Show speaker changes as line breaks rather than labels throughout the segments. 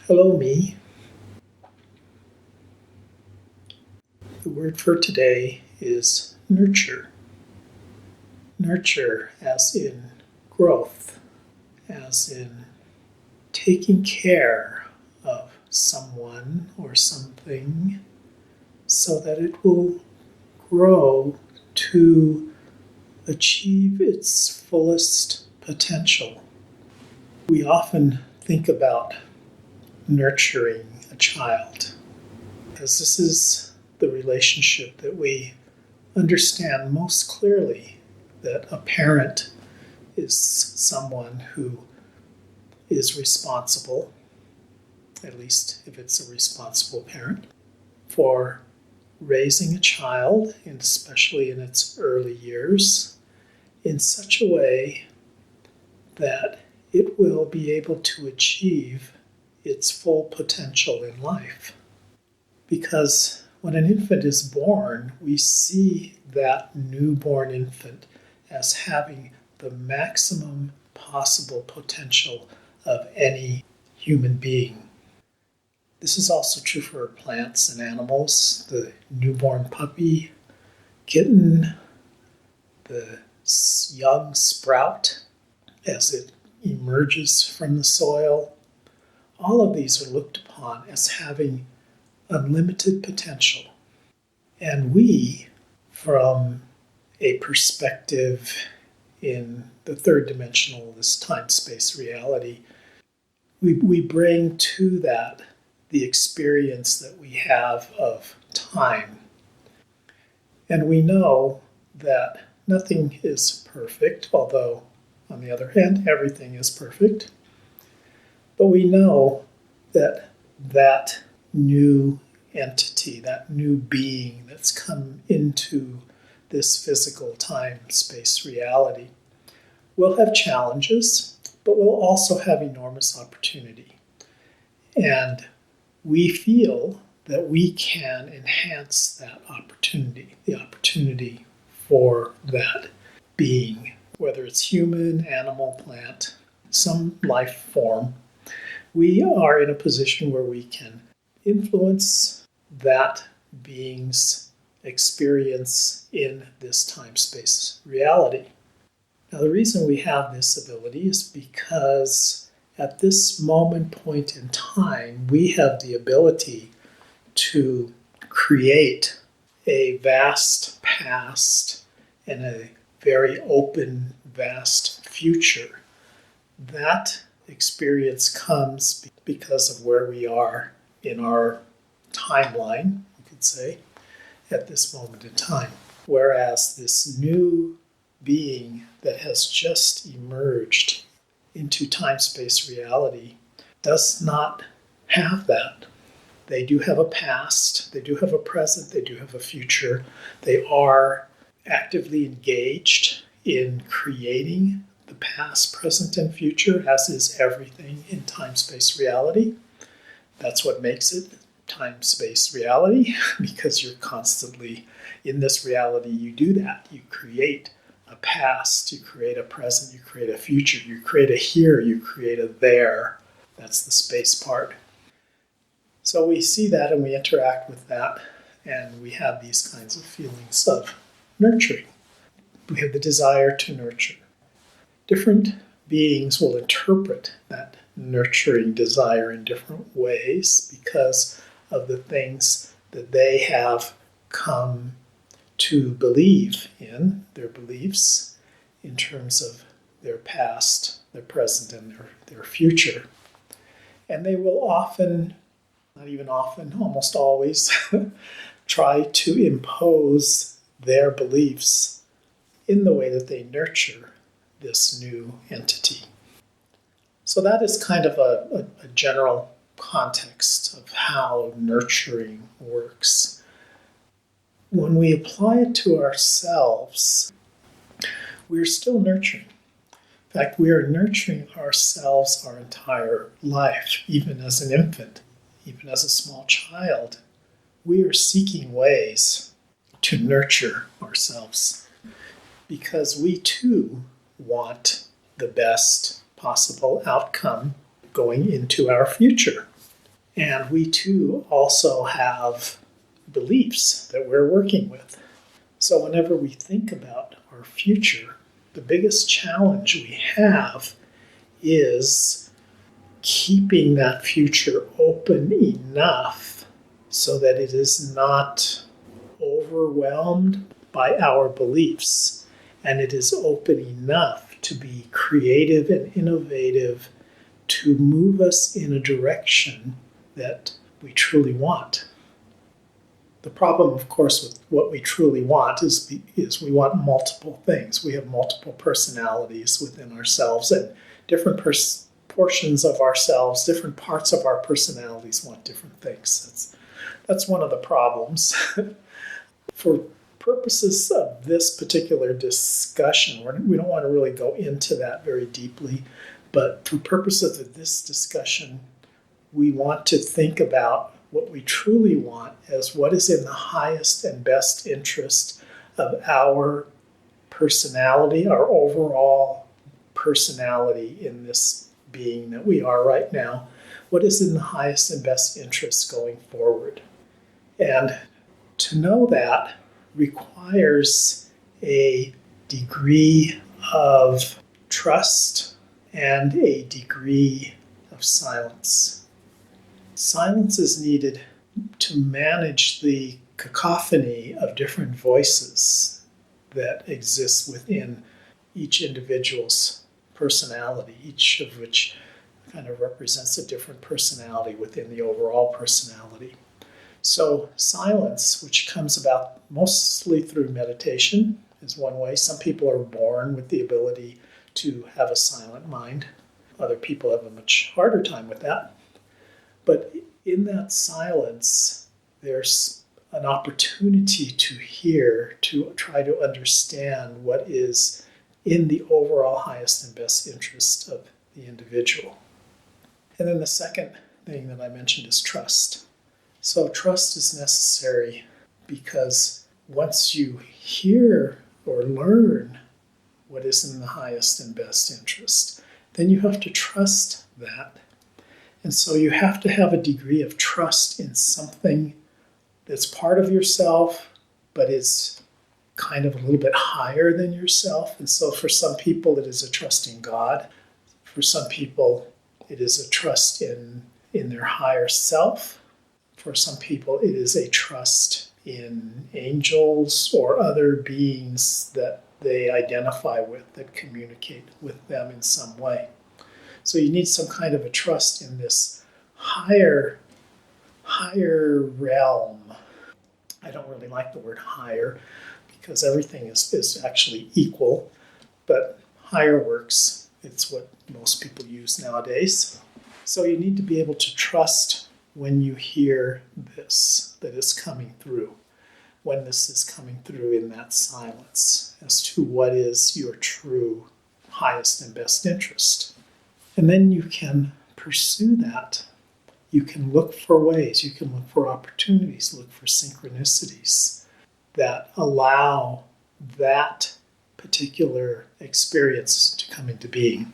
Hello, me. The word for today is nurture. Nurture as in growth, as in taking care of someone or something so that it will grow to achieve its fullest potential. We often think about nurturing a child, because this is the relationship that we understand most clearly, that a parent is someone who is responsible, at least if it's a responsible parent, for raising a child, and especially in its early years, in such a way that it will be able to achieve its full potential in life. Because when an infant is born, we see that newborn infant as having the maximum possible potential of any human being. This is also true for plants and animals. The newborn puppy, kitten, the young sprout as it emerges from the soil. All of these are looked upon as having unlimited potential. And we, from a perspective in the third dimensional, this time-space reality, we bring to that the experience that we have of time. And we know that nothing is perfect, although, on the other hand, everything is perfect. But we know that that new entity, that new being that's come into this physical time-space reality will have challenges, but will also have enormous opportunity. And we feel that we can enhance that opportunity, the opportunity for that being, whether it's human, animal, plant, some life form. We are in a position where we can influence that being's experience in this time-space reality. Now, the reason we have this ability is because at this point in time, we have the ability to create a vast past and a very open, vast future. That experience comes because of where we are in our timeline, you could say, at this moment in time. Whereas this new being that has just emerged into time-space reality does not have that. They do have a past, they do have a present, they do have a future. They are actively engaged in creating the past, present, and future, as is everything in time-space reality. That's what makes it time-space reality, because you're constantly in this reality. You do that. You create a past, you create a present, you create a future, you create a here, you create a there. That's the space part. So we see that and we interact with that, and we have these kinds of feelings of nurturing. We have the desire to nurture. Different beings will interpret that nurturing desire in different ways because of the things that they have come to believe in, their beliefs in terms of their past, their present, and their future. And they will often, not even often, almost always, try to impose their beliefs in the way that they nurture this new entity. So that is kind of a general context of how nurturing works. When we apply it to ourselves, we're still nurturing. In fact, we are nurturing ourselves our entire life, even as an infant, even as a small child. We are seeking ways to nurture ourselves because we too want the best possible outcome going into our future. And we too also have beliefs that we're working with. So whenever we think about our future, the biggest challenge we have is keeping that future open enough so that it is not overwhelmed by our beliefs, and it is open enough to be creative and innovative to move us in a direction that we truly want. The problem, of course, with what we truly want is we want multiple things. We have multiple personalities within ourselves, and different portions of ourselves, different parts of our personalities want different things. That's one of the problems. For purposes of this particular discussion, we don't want to really go into that very deeply, but for purposes of this discussion, we want to think about what we truly want as what is in the highest and best interest of our personality, our overall personality in this being that we are right now. What is in the highest and best interest going forward? And to know that requires a degree of trust and a degree of silence. Silence is needed to manage the cacophony of different voices that exist within each individual's personality, each of which kind of represents a different personality within the overall personality. So silence, which comes about mostly through meditation, is one way. Some people are born with the ability to have a silent mind. Other people have a much harder time with that. But in that silence, there's an opportunity to hear, to try to understand what is in the overall highest and best interest of the individual. And then the second thing that I mentioned is trust. So trust is necessary because once you hear or learn what is in the highest and best interest, then you have to trust that. And so you have to have a degree of trust in something that's part of yourself, but is kind of a little bit higher than yourself. And so for some people, it is a trust in God. For some people, it is a trust in their higher self. For some people, it is a trust in angels or other beings that they identify with, that communicate with them in some way. So you need some kind of a trust in this higher realm. I don't really like the word higher because everything is actually equal, but higher works. It's what most people use nowadays. So you need to be able to trust when you hear this, that is coming through, when this is coming through in that silence as to what is your true highest and best interest. And then you can pursue that. You can look for ways, you can look for opportunities, look for synchronicities that allow that particular experience to come into being.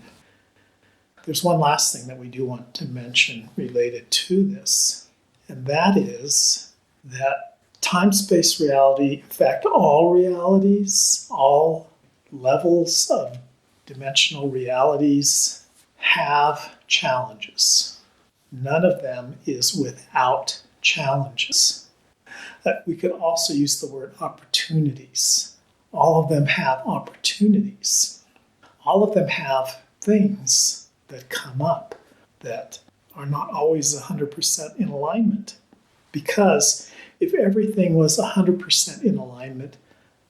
There's one last thing that we do want to mention related to this, and that is that time-space reality, in fact, all realities, all levels of dimensional realities have challenges. None of them is without challenges. We could also use the word opportunities. All of them have opportunities. All of them have things that come up that are not always 100% in alignment. Because if everything was 100% in alignment,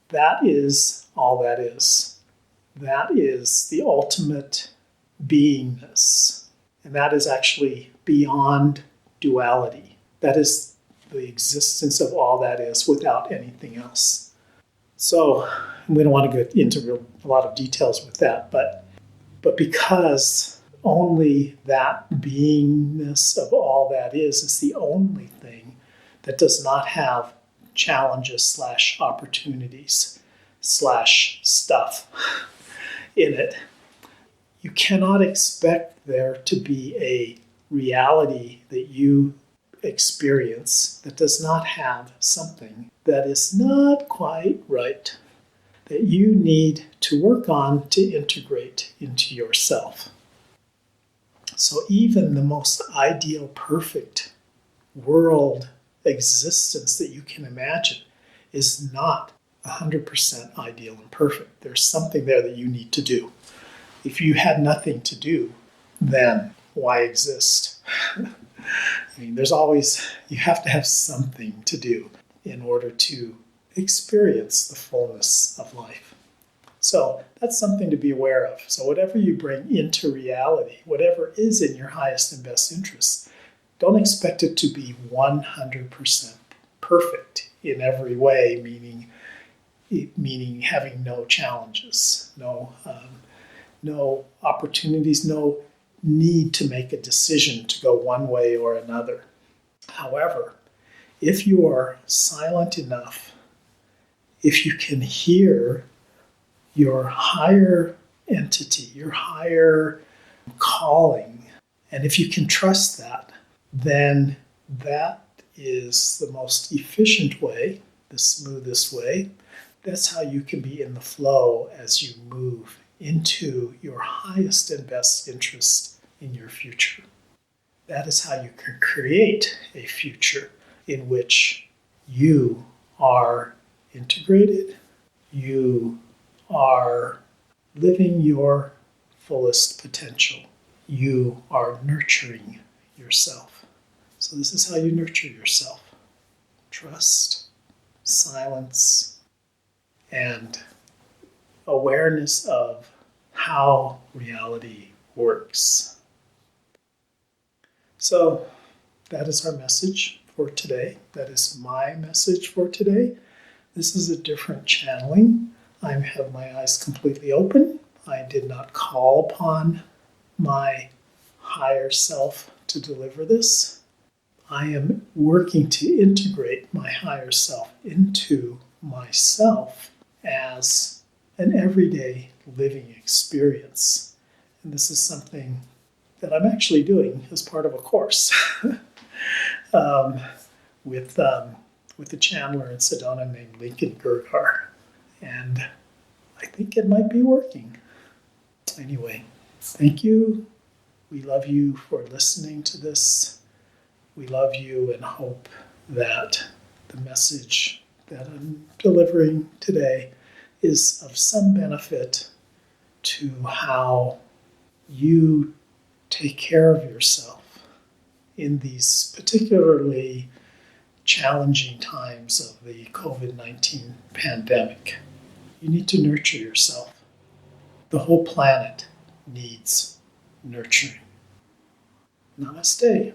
that is all that is. That is the ultimate beingness. And that is actually beyond duality. That is the existence of all that is without anything else. So we don't want to get into a lot of details with that, but because only that beingness of all that is the only thing that does not have challenges / opportunities / stuff in it, you cannot expect there to be a reality that you experience that does not have something that is not quite right, that you need to work on to integrate into yourself. So even the most ideal, perfect world existence that you can imagine is not 100% ideal and perfect. There's something there that you need to do. If you had nothing to do, then why exist? I mean, you have to have something to do in order to experience the fullness of life. So that's something to be aware of. So whatever you bring into reality, whatever is in your highest and best interest, don't expect it to be 100% perfect in every way, meaning having no challenges, no opportunities, no need to make a decision to go one way or another. However, if you are silent enough, if you can hear your higher entity, your higher calling, and if you can trust that, then that is the most efficient way, the smoothest way. That's how you can be in the flow as you move into your highest and best interest in your future. That is how you can create a future in which you are integrated, you are living your fullest potential, you are nurturing yourself. So this is how you nurture yourself. Trust, silence, and awareness of how reality works. So that is our message for today. That is my message for today. This is a different channeling. I have my eyes completely open. I did not call upon my higher self to deliver this. I am working to integrate my higher self into myself as an everyday living experience. And this is something that I'm actually doing as part of a course with a channeler in Sedona named Lincoln Gergar. And I think it might be working. Anyway, thank you. We love you for listening to this. We love you and hope that the message that I'm delivering today is of some benefit to how you take care of yourself in these particularly challenging times of the COVID-19 pandemic. You need to nurture yourself. The whole planet needs nurturing. Namaste.